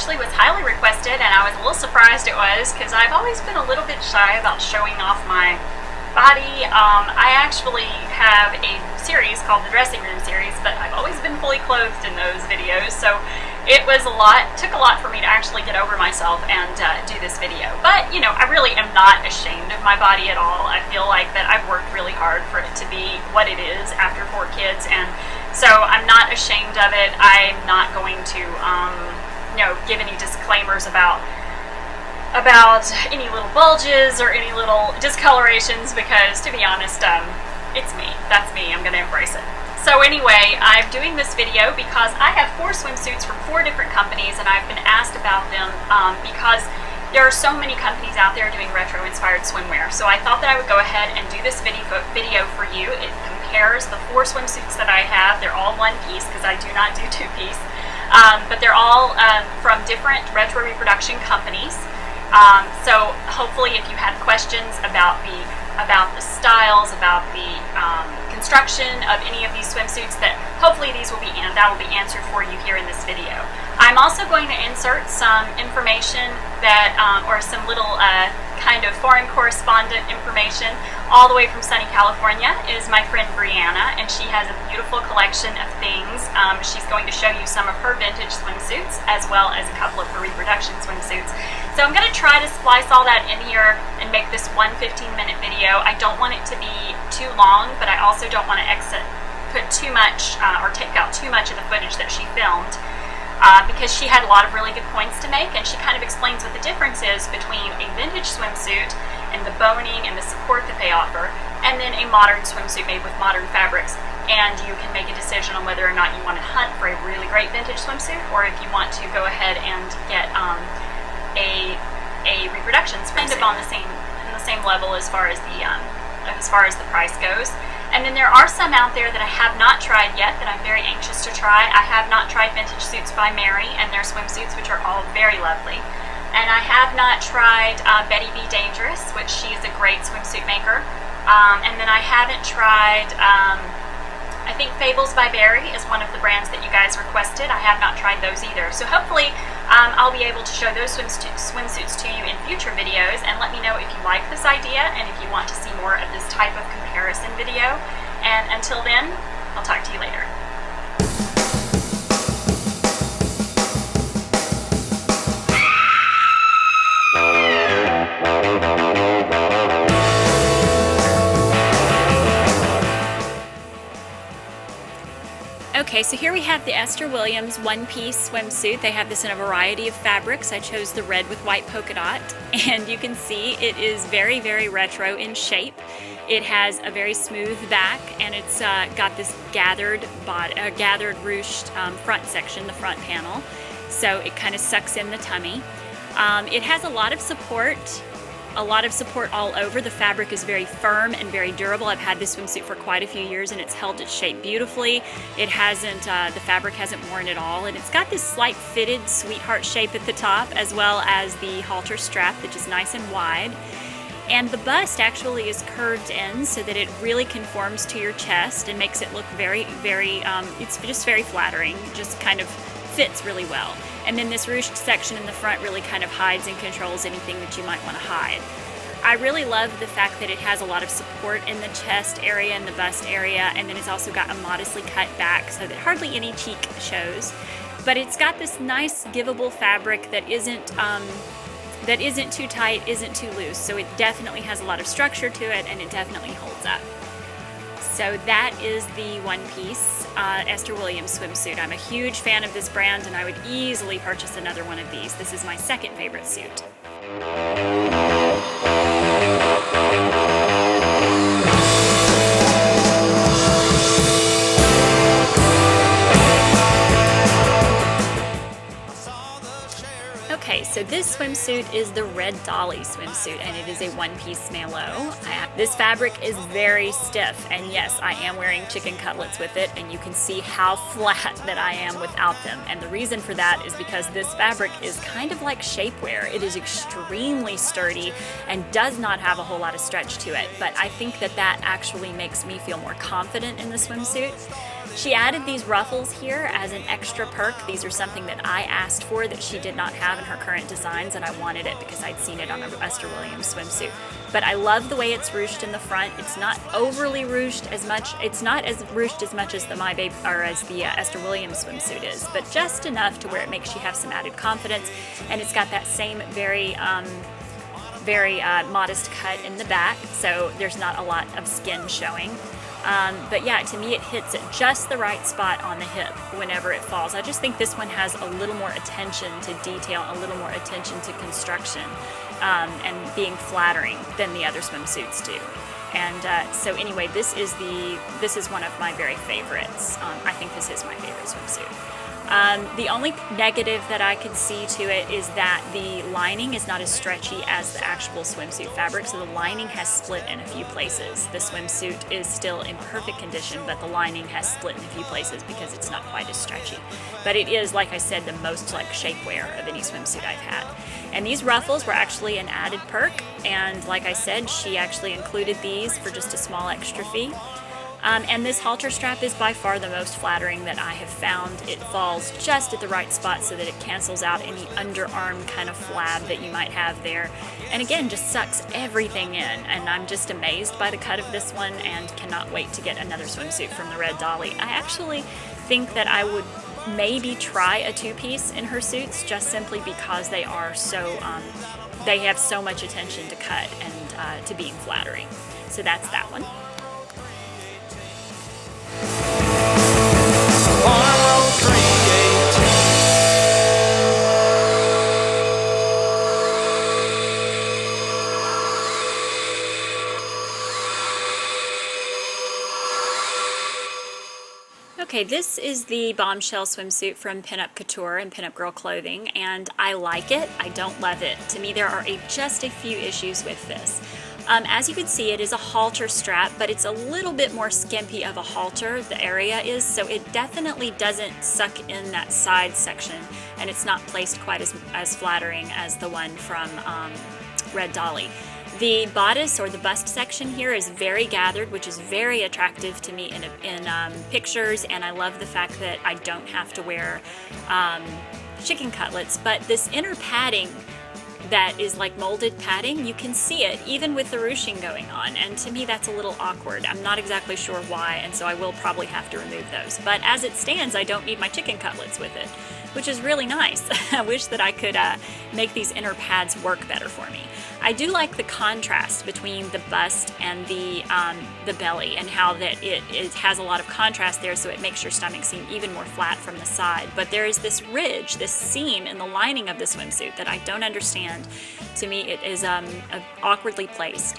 actually was highly requested, and I was a little surprised it was, because I've always been a little bit shy about showing off my body. I actually have a series called the Dressing Room Series, but I've always been fully clothed in those videos, so it was took a lot for me to actually get over myself and do this video. But, you know, I really am not ashamed of my body at all. I feel like that I've worked really hard for it to be what it is after 4 kids, and so I'm not ashamed of it. I'm not going to, you know, give any disclaimers about any little bulges or any little discolorations, because to be honest, it's me. That's me. I'm going to embrace it. So anyway, I'm doing this video because I have 4 swimsuits from 4 different companies, and I've been asked about them because there are so many companies out there doing retro-inspired swimwear. So I thought that I would go ahead and do this video for you. It compares the 4 swimsuits that I have. They're all one piece because I do not do 2-piece, but they're all from different retro reproduction companies. So hopefully, if you had questions about the styles, about the construction of any of these swimsuits, that hopefully that will be answered for you here in this video. I'm also going to insert some information that, or some little kind of foreign correspondent information. All the way from sunny California is my friend Brianna, and she has a beautiful collection of things. She's going to show you some of her vintage swimsuits, as well as a couple of her reproduction swimsuits. So I'm going to try to splice all that in here and make this one 15-minute video. I don't want it to be too long, but I also don't want to put too much or take out too much of the footage that she filmed, because she had a lot of really good points to make, and she kind of explains what the difference is between a vintage swimsuit and the boning and the support that they offer, and then a modern swimsuit made with modern fabrics. And you can make a decision on whether or not you want to hunt for a really great vintage swimsuit, or if you want to go ahead and get a reproduction swimsuit, kind of on the same level as far as the price goes. And then there are some out there that I have not tried yet that I'm very anxious to try. I have not tried Vintage Suits by Mary and their swimsuits, which are all very lovely. And I have not tried Betty B. Dangerous, which she is a great swimsuit maker. And then I haven't tried, I think Fables by Barry is one of the brands that you guys requested. I have not tried those either. So hopefully I'll be able to show those swimsuits to you in future videos, and let me know if you like this idea and if you want to see more of this type of comparison video. And until then, I'll talk to you later. Okay, so here we have the Esther Williams one-piece swimsuit. They have this in a variety of fabrics. I chose the red with white polka dot, and you can see it is very, very retro in shape. It has a very smooth back, and it's got this gathered ruched front section, the front panel, so it kind of sucks in the tummy. It has a lot of support all over. The fabric is very firm and very durable. I've had this swimsuit for quite a few years, and it's held its shape beautifully. It hasn't, the fabric hasn't worn at all, and it's got this slight fitted sweetheart shape at the top, as well as the halter strap, which is nice and wide. And the bust actually is curved in so that it really conforms to your chest and makes it look very, very, it's just very flattering, just kind of fits really well. And then this ruched section in the front really kind of hides and controls anything that you might want to hide. I really love the fact that it has a lot of support in the chest area and the bust area, and then it's also got a modestly cut back so that hardly any cheek shows. But it's got this nice givable fabric that isn't too tight, isn't too loose, so it definitely has a lot of structure to it, and it definitely holds up. So that is the one-piece Esther Williams swimsuit. I'm a huge fan of this brand, and I would easily purchase another one of these. This is my second favorite suit. Okay, so this swimsuit is the red Dolly swimsuit, and it is a one-piece Maillot. This fabric is very stiff, and yes, I am wearing chicken cutlets with it, and you can see how flat that I am without them. And the reason for that is because this fabric is kind of like shapewear. It is extremely sturdy and does not have a whole lot of stretch to it, but I think that that actually makes me feel more confident in the swimsuit. She added these ruffles here as an extra perk. These are something that I asked for that she did not have in her current designs, and I wanted it because I'd seen it on the Esther Williams swimsuit. But I love the way it's ruched in the front. It's not overly ruched as much. It's not as ruched as much as the Esther Williams swimsuit is, but just enough to where it makes you have some added confidence. And it's got that same very modest cut in the back, so there's not a lot of skin showing. But yeah, to me it hits at just the right spot on the hip whenever it falls. I just think this one has a little more attention to detail, a little more attention to construction, and being flattering than the other swimsuits do. And so anyway, this is one of my very favorites. I think this is my favorite swimsuit. The only negative that I could see to it is that the lining is not as stretchy as the actual swimsuit fabric, so the lining has split in a few places. The swimsuit is still in perfect condition, but the lining has split in a few places because it's not quite as stretchy. But it is, like I said, the most like shapewear of any swimsuit I've had. And these ruffles were actually an added perk, and like I said, she actually included these for just a small extra fee. And this halter strap is by far the most flattering that I have found. It falls just at the right spot so that it cancels out any underarm kind of flab that you might have there. And again, just sucks everything in. And I'm just amazed by the cut of this one and cannot wait to get another swimsuit from the Red Dolly. I actually think that I would maybe try a two-piece in her suits just simply because they are so, they have so much attention to cut and to being flattering. So that's that one. Okay, this is the Bombshell swimsuit from Pinup Couture and Pinup Girl Clothing, and I like it. I don't love it. To me, there are just a few issues with this. As you can see, it is a halter strap, but it's a little bit more skimpy of a halter, the area is, so it definitely doesn't suck in that side section, and it's not placed quite as flattering as the one from Red Dolly. The bodice or the bust section here is very gathered, which is very attractive to me in pictures, and I love the fact that I don't have to wear chicken cutlets, but this inner padding that is like molded padding, you can see it even with the ruching going on, and to me that's a little awkward. I'm not exactly sure why, and so I will probably have to remove those. But as it stands, I don't need my chicken cutlets with it, which is really nice. I wish that I could make these inner pads work better for me. I do like the contrast between the bust and the belly, and how that it has a lot of contrast there, so it makes your stomach seem even more flat from the side. But there is this ridge, this seam in the lining of the swimsuit that I don't understand. To me, it is awkwardly placed.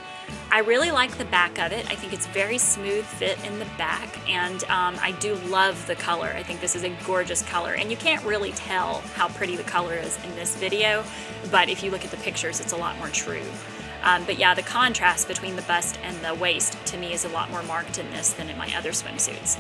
I really like the back of it. I think it's very smooth fit in the back, and I do love the color. I think this is a gorgeous color, and you can't really tell how pretty the color is in this video, but if you look at the pictures, it's a lot more true. But yeah, the contrast between the bust and the waist to me is a lot more marked in this than in my other swimsuits.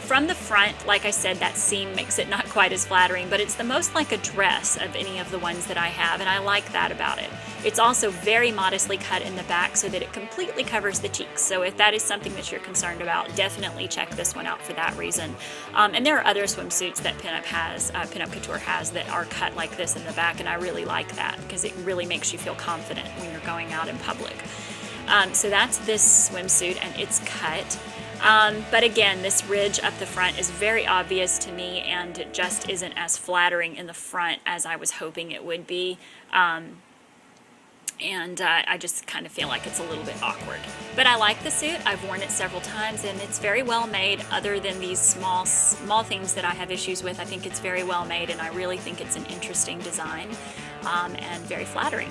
From the front, like I said, that seam makes it not quite as flattering, but it's the most like a dress of any of the ones that I have, and I like that about it. It's also very modestly cut in the back so that it completely covers the cheeks. So if that is something that you're concerned about, definitely check this one out for that reason. And there are other swimsuits that Pinup Couture has that are cut like this in the back, and I really like that because it really makes you feel confident when you're going out in public. So that's this swimsuit, and it's cut. But again, this ridge up the front is very obvious to me, and it just isn't as flattering in the front as I was hoping it would be. I just kind of feel like it's a little bit awkward. But I like the suit. I've worn it several times, and it's very well made. Other than these small things that I have issues with, I think it's very well made, and I really think it's an interesting design and very flattering.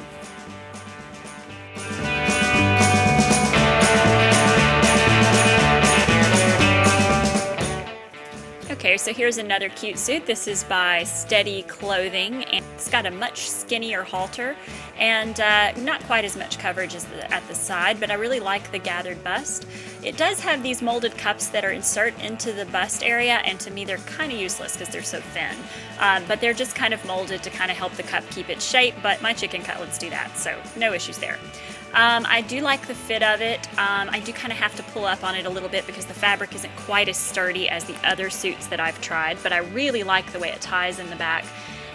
Okay, so here's another cute suit. This is by Steady Clothing, and it's got a much skinnier halter and not quite as much coverage as at the side, but I really like the gathered bust. It does have these molded cups that are insert into the bust area, and to me they're kind of useless because they're so thin. But they're just kind of molded to kind of help the cup keep its shape, but my chicken cutlets do that, so no issues there. I do like the fit of it. I do kind of have to pull up on it a little bit because the fabric isn't quite as sturdy as the other suits that I've tried, but I really like the way it ties in the back.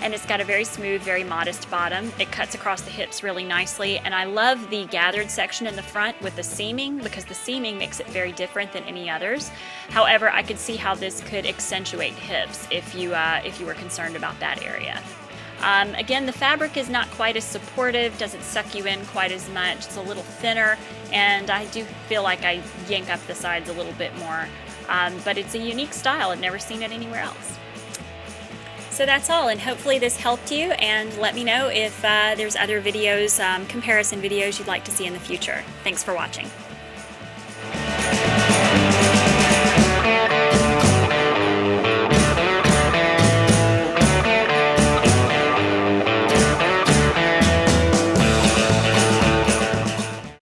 And it's got a very smooth, very modest bottom. It cuts across the hips really nicely, and I love the gathered section in the front with the seaming because the seaming makes it very different than any others. However, I could see how this could accentuate hips if you were concerned about that area. Again, the fabric is not quite as supportive, doesn't suck you in quite as much. It's a little thinner, and I do feel like I yank up the sides a little bit more. But it's a unique style. I've never seen it anywhere else. So that's all, and hopefully this helped you, and let me know if there's other videos, comparison videos you'd like to see in the future. Thanks for watching.